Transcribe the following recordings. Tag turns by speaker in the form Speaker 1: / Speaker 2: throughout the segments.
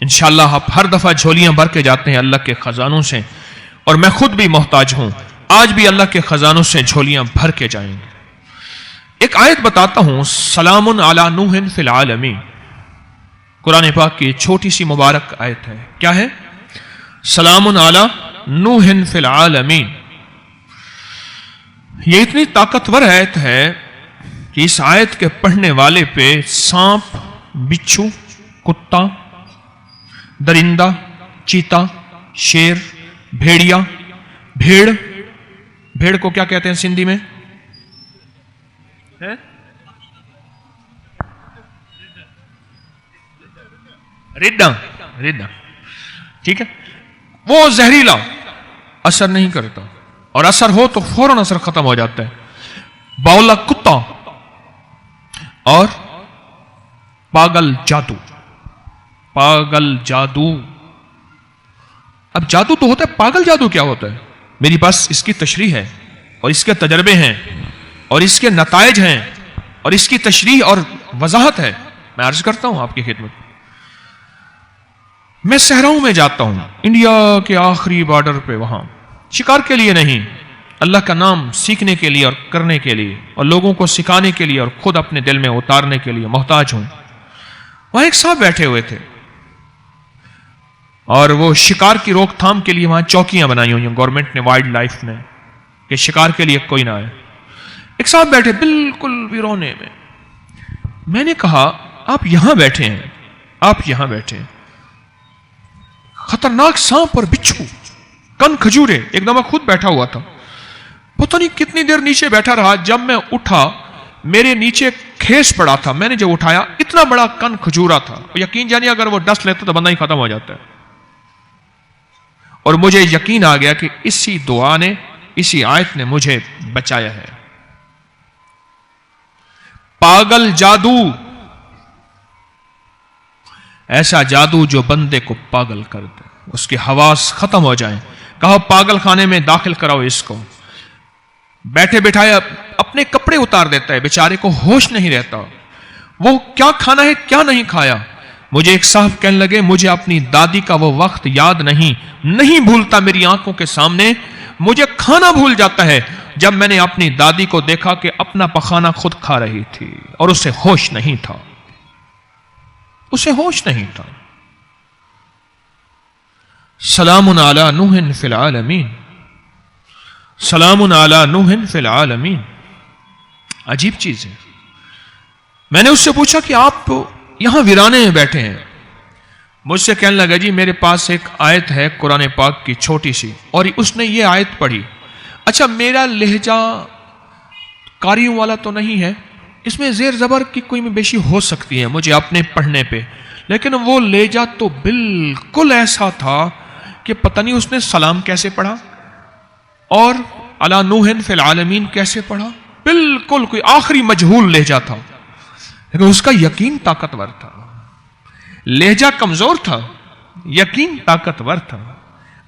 Speaker 1: انشاءاللہ آپ ہر دفعہ جھولیاں بھر کے جاتے ہیں اللہ کے خزانوں سے، اور میں خود بھی محتاج ہوں، آج بھی اللہ کے خزانوں سے جھولیاں بھر کے جائیں گے۔ ایک آیت بتاتا ہوں، سلام علی نوح فی العالمین، قرآن پاک کی چھوٹی سی مبارک آیت ہے۔ کیا ہے؟ سلام علی نوح فی العالمین۔ یہ اتنی طاقتور آیت ہے کہ اس آیت کے پڑھنے والے پہ سانپ، بچھو، کتا، درندہ، چیتا، شیر، بھیڑیا، بھیڑ کو کیا کہتے ہیں سندھی میں؟ ریڈا، ٹھیک ہے، وہ زہریلا، اثر نہیں کرتا، اور اثر ہو تو فوراً اثر ختم ہو جاتا ہے۔ باولا کتا اور پاگل جادو۔ اب جادو تو ہوتا ہے، پاگل جادو کیا ہوتا ہے؟ میری پاس اس کی تشریح ہے، اور اس کے تجربے ہیں، اور اس کے نتائج ہیں، اور اس کی تشریح اور وضاحت ہے، میں عرض کرتا ہوں آپ کی خدمت۔ میں صحراؤں میں جاتا ہوں، انڈیا کے آخری بارڈر پہ، وہاں شکار کے لیے نہیں، اللہ کا نام سیکھنے کے لیے اور کرنے کے لیے، اور لوگوں کو سکھانے کے لیے، اور خود اپنے دل میں اتارنے کے لیے محتاج ہوں۔ وہاں ایک صاحب بیٹھے ہوئے تھے، اور وہ شکار کی روک تھام کے لیے وہاں چوکیاں بنائی ہوئی ہیں گورنمنٹ نے، وائلڈ لائف نے، کہ شکار کے لیے کوئی نہ آئے۔ ایک صاحب بیٹھے بالکل ویرونے میں۔ میں نے کہا آپ یہاں بیٹھے ہیں، آپ یہاں بیٹھے ہیں، خطرناک سانپ اور بچھو، کن کھجورے، ایک دم خود بیٹھا ہوا تھا، پتہ نہیں کتنی دیر نیچے بیٹھا رہا۔ جب میں اٹھا میرے نیچے کھیس پڑا تھا، میں نے جب اٹھایا اتنا بڑا کن کھجورا تھا، یقین جانیے اگر وہ ڈس لیتا تو بندہ ہی ختم ہو جاتا ہے۔ اور مجھے یقین آ گیا کہ اسی دعا نے، اسی آیت نے مجھے بچایا ہے۔ پاگل جادو، ایسا جادو جو بندے کو پاگل کر دے، اس کے حواس ختم ہو جائیں۔ کہو پاگل خانے میں داخل کراؤ اس کو۔ بیٹھے بٹھائے اپنے کپڑے اتار دیتا ہے، بیچارے کو ہوش نہیں رہتا، وہ کیا کھانا ہے کیا نہیں کھایا۔ مجھے ایک صاحب کہنے لگے مجھے اپنی دادی کا وہ وقت یاد نہیں بھولتا میری آنکھوں کے سامنے، مجھے کھانا بھول جاتا ہے جب میں نے اپنی دادی کو دیکھا کہ اپنا پخانا خود کھا رہی تھی اور اسے ہوش نہیں تھا، اسے ہوش نہیں تھا۔ سلام علی نوح فی العالمین، سلام علی نوح فی العالمین۔ عجیب چیز ہے۔ میں نے اس سے پوچھا کہ آپ یہاں ویرانے میں بیٹھے ہیں؟ مجھ سے کہنے لگا جی میرے پاس ایک آیت ہے قرآن پاک کی چھوٹی سی، اور اس نے یہ آیت پڑھی۔ اچھا میرا لہجہ قاریوں والا تو نہیں ہے، اس میں زیر زبر کی کوئی بیشی ہو سکتی ہے مجھے اپنے پڑھنے پہ، لیکن وہ لہجہ تو بالکل ایسا تھا کہ پتہ نہیں اس نے سلام کیسے پڑھا اور علی نوح فی العالمین کیسے پڑھا، بالکل کوئی آخری مجہول لہجہ تھا، لیکن اس کا یقین طاقتور تھا۔ لہجہ کمزور تھا، یقین طاقتور تھا،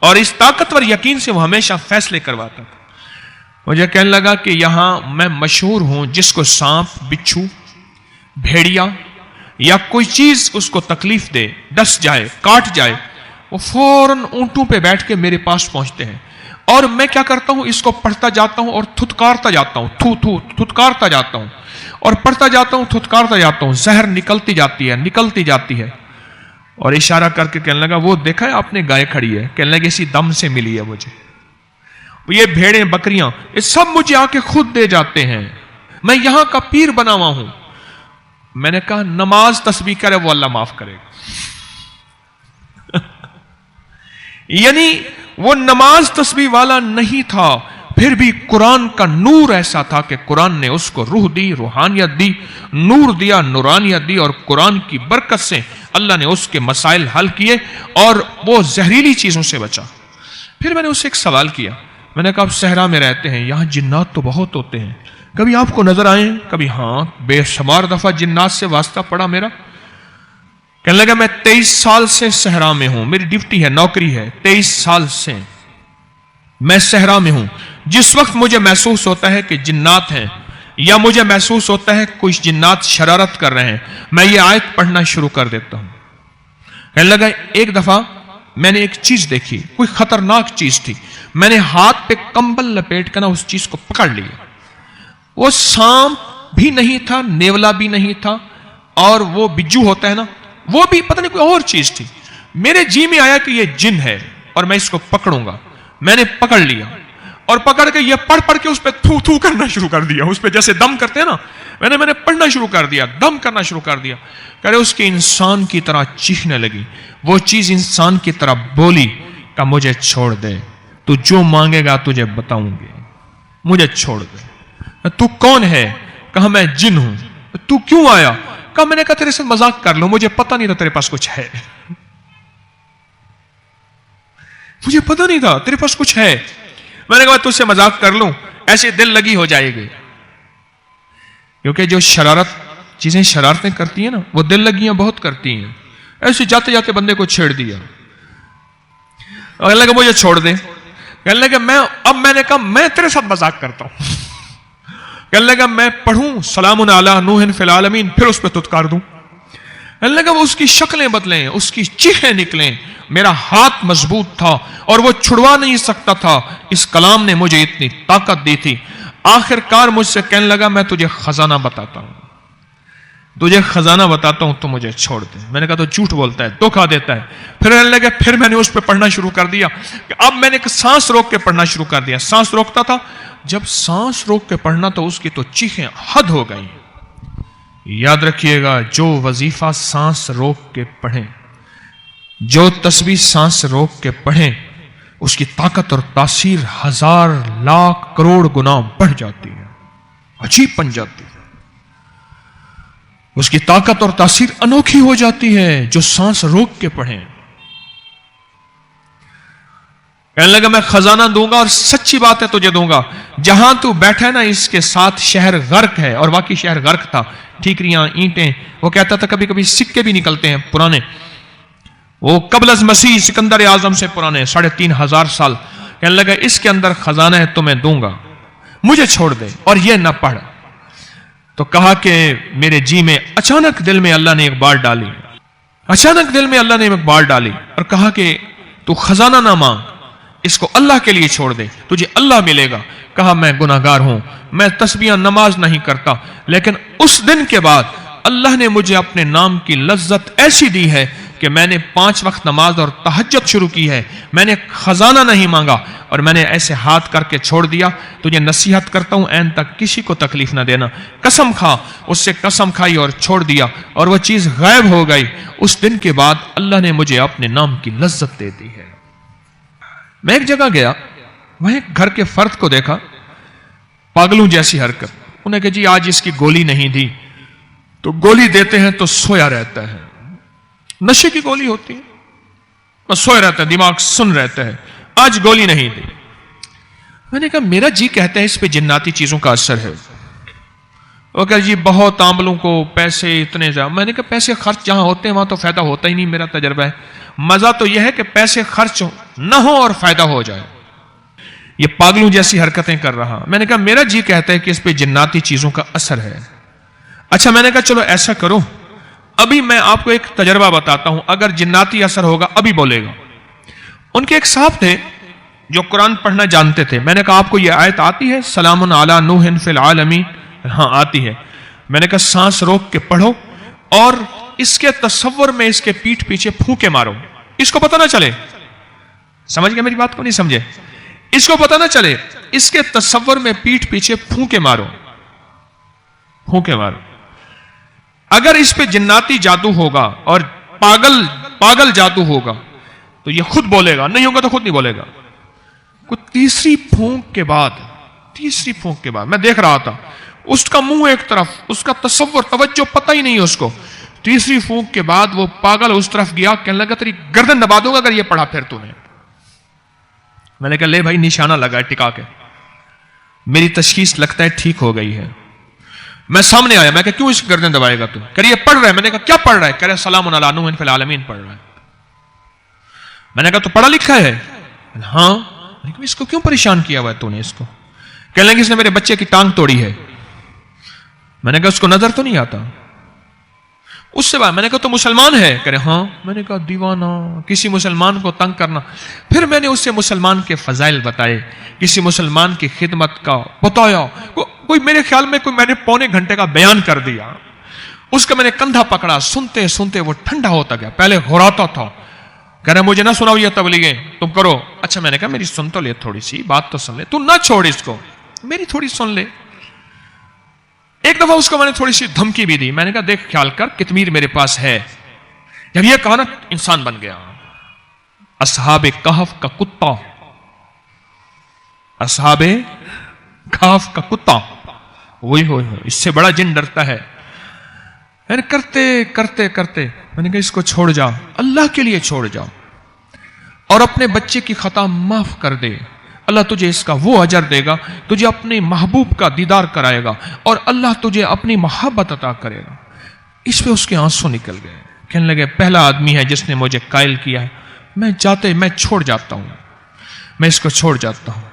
Speaker 1: اور اس طاقتور یقین سے وہ ہمیشہ فیصلے کرواتا تھا۔ مجھے کہنے لگا کہ یہاں میں مشہور ہوں، جس کو سانپ، بچھو، بھیڑیا یا کوئی چیز اس کو تکلیف دے، ڈس جائے، کاٹ جائے، وہ فوراً اونٹوں پہ بیٹھ کے میرے پاس پہنچتے ہیں، اور میں کیا کرتا ہوں اس کو پڑھتا جاتا ہوں اور تھتکارتا جاتا ہوں، تھتکارتا جاتا ہوں، اور پڑھتا جاتا ہوں، تھتکارتا جاتا ہوں، زہر نکلتی جاتی ہے، اور اشارہ کر کے کہنے لگا وہ دیکھا ہے آپ نے گائے کھڑی ہے، کہنے لگا اسی دم سے ملی ہے مجھے، یہ بھیڑیں بکریاں یہ سب مجھے آ کے خود دے جاتے ہیں، میں یہاں کا پیر بنا ہوا ہوں۔ میں نے کہا نماز تسبیح کرے وہ اللہ معاف کرے گا۔ یعنی وہ نماز تسبیح والا نہیں تھا، پھر بھی قرآن کا نور ایسا تھا کہ قرآن نے اس کو روح دی، روحانیت دی، نور دیا، نورانیت دی، اور قرآن کی برکت سے اللہ نے اس کے مسائل حل کیے اور وہ زہریلی چیزوں سے بچا۔ پھر میں نے اس سے ایک سوال کیا، میں نے کہا آپ صحرا میں رہتے ہیں، یہاں جنات تو بہت ہوتے ہیں، کبھی آپ کو نظر آئے؟ کبھی ہاں، بے شمار دفعہ جنات سے واسطہ پڑا میرا۔ کہنے لگا میں 23 سال سے صحرا میں ہوں، میری ڈیوٹی ہے، نوکری ہے، 23 سال سے میں صحرا میں ہوں۔ جس وقت مجھے محسوس ہوتا ہے کہ جنات ہیں یا مجھے محسوس ہوتا ہے کچھ جنات شرارت کر رہے ہیں، میں یہ آیت پڑھنا شروع کر دیتا ہوں۔ کہنے لگا ایک دفعہ میں نے ایک چیز دیکھی, کوئی خطرناک چیز تھی, میں نے ہاتھ پہ کمبل لپیٹ کر اس چیز کو پکڑ لیا. وہ سانپ بھی نہیں تھا, نیولا بھی نہیں تھا, اور وہ بجو ہوتا ہے نا, وہ بھی پتہ نہیں کوئی اور چیز تھی. میرے جی میں آیا کہ یہ جن ہے اور میں اس کو پکڑوں گا. میں نے پکڑ لیا اور پکڑ کے یہ پڑھ کے اس پہ تھو تھو کرنا شروع کر دیا. اس پہ جیسے دم کرتے ہیں نا, میں نے پڑھنا شروع کر دیا, دم کرنا شروع کر دیا. کہ اس کے انسان کی طرح چیخنے لگی. وہ چیز انسان کی طرح بولی کہ مجھے چھوڑ دے, تو جو مانگے گا تجھے بتاؤں گے, مجھے چھوڑ دے. تو کون ہے؟ کہا میں جن ہوں. تو کیوں آیا؟ کہا میں نے کہا تیرے سے مذاق کر لوں, مجھے پتہ نہیں تھا تیرے پاس کچھ ہے, مجھے پتہ نہیں تھا تیرے پاس کچھ ہے. میں نے کہا تجھ سے مذاق کر لوں, ایسے دل لگی ہو جائے گی. کیونکہ جو چیزیں شرارتیں کرتی ہیں نا, وہ دل لگیاں بہت کرتی ہیں. ایسے جاتے جاتے بندے کو چھیڑ دیا. کہنے لگا مجھے چھوڑ دے. کہنے لگا میں نے کہا میں تیرے ساتھ مذاق کرتا ہوں. کہنے لگا میں پڑھوں سلام علی نوح فی العالمین, پھر اس پہ تتکار دوں. کہنے لگا وہ اس کی شکلیں بدلیں, اس کی چیخیں نکلیں. میرا ہاتھ مضبوط تھا اور وہ چھڑوا نہیں سکتا تھا. اس کلام نے مجھے اتنی طاقت دی تھی. آخر کار مجھ سے کہنے لگا میں تجھے خزانہ بتاتا ہوں, تجھے خزانہ بتاتا ہوں, تو مجھے چھوڑ دے. میں نے کہا تو جھوٹ بولتا ہے, دھوکہ دیتا ہے. پھر میں نے اس پہ پڑھنا شروع کر دیا. کہ اب میں نے سانس روک کے پڑھنا شروع کر دیا. سانس روکتا تھا, جب سانس روک کے پڑھنا تو اس کی تو چیخیں حد ہو گئی. یاد رکھیے گا, جو وظیفہ سانس روک کے پڑھیں, جو تسبیح سانس روک کے پڑھیں, اس کی طاقت اور تاثیر 1000 لاکھ کروڑ گنا بڑھ جاتی ہے, عجیب بن جاتی ہے. اس کی طاقت اور تاثیر انوکھی ہو جاتی ہے جو سانس روک کے پڑھیں. کہنے لگا میں خزانہ دوں گا, اور سچی بات ہے تجھے دوں گا. جہاں تو بیٹھا ہے نا, اس کے ساتھ شہر غرق ہے. اور واقعی شہر غرق تھا, ٹھیکریاں, اینٹیں. وہ کہتا تھا کبھی کبھی سکے بھی نکلتے ہیں پرانے, وہ قبل از مسیح سکندر اعظم سے پرانے 3500 سال. کہنے لگا اس کے اندر خزانہ ہے, تو میں دوں گا, مجھے چھوڑ دے اور یہ نہ پڑھ. تو کہا کہ میرے جی میں اچانک دل میں اللہ نے ایک بات ڈالی, اچانک دل میں اللہ نے ایک بات ڈالی اور کہا کہ تو خزانہ نہ مانگ, اس کو اللہ کے لیے چھوڑ دے, تجھے اللہ ملے گا. کہا میں گناہگار ہوں, میں تسبیح نماز نہیں کرتا. لیکن اس دن کے بعد اللہ نے مجھے اپنے نام کی لذت ایسی دی ہے کہ میں نے 5 وقت نماز اور تہجد شروع کی ہے. میں نے خزانہ نہیں مانگا اور میں نے ایسے ہاتھ کر کے چھوڑ دیا. تجھے نصیحت کرتا ہوں عین تک کسی کو تکلیف نہ دینا. قسم کھا. اس سے قسم کھائی اور چھوڑ دیا, اور وہ چیز غائب ہو گئی. اس دن کے بعد اللہ نے مجھے اپنے نام کی لذت دے دی ہے. میں ایک جگہ گیا, وہیں ایک گھر کے فرد کو دیکھا, پاگلوں جیسی حرکت. انہیں کہ جی آج اس کی گولی نہیں دی, تو گولی دیتے ہیں تو سویا رہتا ہے. نشے کی گولی ہوتی ہے, بس سویا رہتا ہے, دماغ سن رہتا ہے. آج گولی نہیں دی. میں نے کہا میرا جی کہتا ہے اس پہ جناتی چیزوں کا اثر ہے. وہ کہ جی بہت عاملوں کو پیسے اتنے زیادہ. میں نے کہا پیسے خرچ جہاں ہوتے ہیں وہاں تو فائدہ ہوتا ہی نہیں. میرا تجربہ ہے, مزہ تو یہ ہے کہ پیسے خرچ نہ ہو اور فائدہ ہو جائے. یہ پاگلوں جیسی حرکتیں کر رہا. میں نے کہا میرا جی کہتا ہے کہ اس پہ جناتی چیزوں کا اثر ہے. اچھا, میں نے کہا چلو ایسا کرو, ابھی میں آپ کو ایک تجربہ بتاتا ہوں, اگر جناتی اثر ہوگا ابھی بولے گا. ان کے ایک صاحب تھے جو قرآن پڑھنا جانتے تھے. میں نے کہا آپ کو یہ آیت آتی ہے سلام علی نوح فی العالمین؟ ہاں آتی ہے. میں نے کہا سانس روک کے پڑھو اور اس کے تصور میں اس کے پیٹھ پیچھے پھونکے مارو, اس کو پتہ نہ چلے. سمجھ گئے میری بات کو؟ نہیں سمجھے؟ اس کو پتہ نہ چلے, اس کے تصور میں پیٹھ پیچھے پھونکے مارو, پھونکے مارو. اگر اس پہ جناتی جادو ہوگا اور پاگل جادو ہوگا تو یہ خود بولے گا, نہیں ہوگا تو خود نہیں بولے گا. کچھ تیسری پھونک کے بعد میں دیکھ رہا تھا, اس کا منہ ایک طرف, اس کا تصور توجہ پتہ ہی نہیں ہے اس کو. تیسری پھونک کے بعد وہ پاگل اس طرف گیا, کہنے لگا تیری گردن دبا دوں گا اگر یہ پڑھا پھر تو نے. میں نے کہا لے بھائی نشانہ لگا ہے ٹکا کے, میری تشخیص لگتا ہے ٹھیک ہو گئی ہے. میں سامنے آیا, میں کہا کیوں اس گردن دبائے گا تو؟ کہ یہ پڑھ رہا ہے. میں نے کہا کیا پڑھ رہا ہے؟ کہہ رہا ہے سلام علی نوح فی العالمین پڑھ رہا ہے. میں نے کہا تو پڑھا لکھا ہے؟ ہاں. میں نے کہا اس کو کیوں پریشان کیا ہوا ہے تو نے اس کو؟ کہنے لگے اس نے میرے بچے کی ٹانگ توڑی ہے. میں نے کہا اس کو نظر تو نہیں آتا؟ اس سے بعد میں نے کہا تو مسلمان ہے؟ کہہ رہے ہاں. میں نے کہا دیوانہ، کسی مسلمان کو تنگ کرنا. پھر میں نے اس سے مسلمان کے فضائل بتائے، کسی مسلمان کی خدمت کا بتایا. کوئی میرے خیال میں میں نے پونے گھنٹے کا بیان کر دیا. اس کا میں نے کندھا پکڑا، سنتے سنتے وہ ٹھنڈا ہوتا گیا. پہلے غراتا تھا، کہہ رہے مجھے نہ سناؤ یہ تبلیغیں، تم کرو. اچھا میں نے کہا میری سن تو لے، تھوڑی سی بات تو سن لے، تو نہ چھوڑ اس کو، میری تھوڑی سن لے. ایک دفعہ اس کو میں نے تھوڑی سی دھمکی بھی دی. میں نے کہا دیکھ خیال کر کتمیر میرے پاس ہے. جب یہ کہا نا انسان بن گیا. اصحاب کہف کا کتا، اصحاب کہف کا کتا، وہی ہو، اس سے بڑا جن ڈرتا ہے. کرتے کرتے کرتے میں نے کہا اس کو چھوڑ جاؤ، اللہ کے لیے چھوڑ جاؤ، اور اپنے بچے کی خطا معاف کر دے. اللہ تجھے اس کا وہ اجر دے گا، تجھے اپنے محبوب کا دیدار کرائے گا، اور اللہ تجھے اپنی محبت عطا کرے گا. اس پہ اس کے آنسو نکل گئے. کہنے لگے پہلا آدمی ہے جس نے مجھے قائل کیا ہے، میں چھوڑ جاتا ہوں، میں اس کو چھوڑ جاتا ہوں.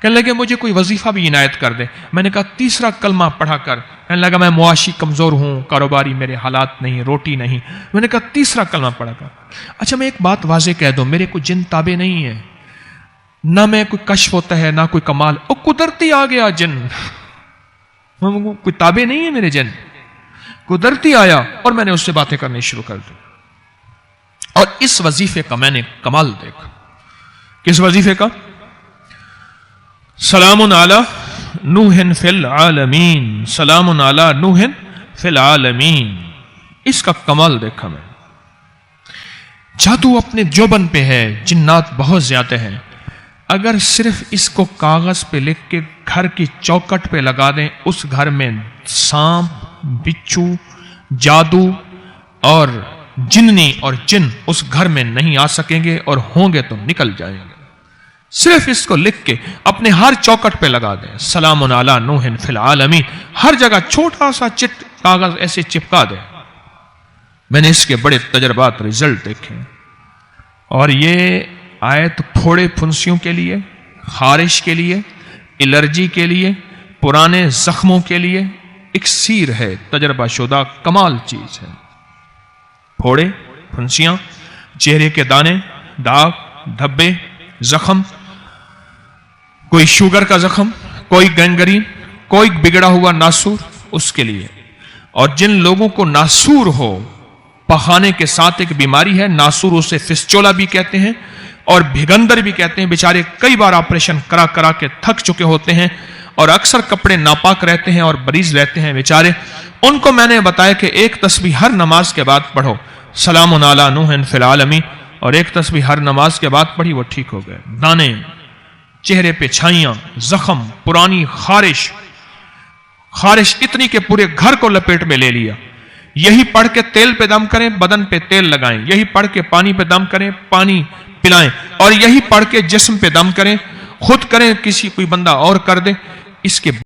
Speaker 1: کہنے لگے مجھے کوئی وظیفہ بھی عنایت کر دے. میں نے کہا تیسرا کلمہ پڑھا کر. کہنے لگا میں معاشی کمزور ہوں، کاروباری میرے حالات نہیں، روٹی نہیں. میں نے کہا تیسرا کلمہ پڑھا کر. اچھا میں ایک بات واضح کہہ دوں، میرے کوئی جن تابع نہیں ہے، نہ میں کوئی کشف ہوتا ہے، نہ کوئی کمال، اور قدرتی آ گیا جن، کوئی تابع نہیں ہے میرے جن، قدرتی آیا اور میں نے اس سے باتیں کرنی شروع کر دی. اور اس وظیفے کا میں نے کمال دیکھا. کس وظیفے کا؟ سلام علی نوح فی العالمین، سلام علی نوح فی العالمین. اس کا کمال دیکھا میں. جادو اپنے جوبن پہ ہے، جنات بہت زیادہ ہیں. اگر صرف اس کو کاغذ پہ لکھ کے گھر کی چوکٹ پہ لگا دیں، اس گھر میں سانپ، بچھو، جادو اور جننی اور جن اس گھر میں نہیں آ سکیں گے، اور ہوں گے تو نکل جائیں گے. صرف اس کو لکھ کے اپنے ہر چوکٹ پہ لگا دیں، سلام علی نوح فی العالمین، ہر جگہ چھوٹا سا چٹ کاغذ ایسے چپکا دیں. میں نے اس کے بڑے تجربات، رزلٹ دیکھے. اور یہ آیت پھوڑے پھنسیوں کے لیے، خارش کے لیے، الرجی کے لیے، پرانے زخموں کے لیے اکسیر ہے، تجربہ شدہ کمال چیز ہے. پھوڑے، پھنسیاں، چہرے کے دانے، داغ، دھبے، زخم، کوئی شوگر کا زخم، کوئی گینگرین، کوئی بگڑا ہوا ناسور، اس کے لیے. اور جن لوگوں کو ناسور ہو، پخانے کے ساتھ ایک بیماری ہے، ناسور اسے فسچولا بھی کہتے ہیں اور بھگندر بھی کہتے ہیں. بیچارے کئی بار آپریشن کرا کرا کے تھک چکے ہوتے ہیں، اور اکثر کپڑے ناپاک رہتے ہیں اور مریض رہتے ہیں بیچارے. ان کو میں نے بتایا کہ ایک تسبیح ہر نماز کے بعد پڑھو، سلام علی نوح فی العالمین، اور ایک تسبیح ہر نماز کے بعد پڑھی، وہ ٹھیک ہو گئے. دانے، چہرے پہ چھائیاں، زخم، پرانی خارش اتنی کہ پورے گھر کو لپیٹ میں لے لیا. یہی پڑھ کے تیل پہ دم کریں، بدن پہ تیل لگائیں. یہی پڑھ کے پانی پہ دم کریں، پانی پلائیں. اور یہی پڑھ کے جسم پہ دم کریں، خود کریں، کسی کوئی بندہ اور کر دے. اس کے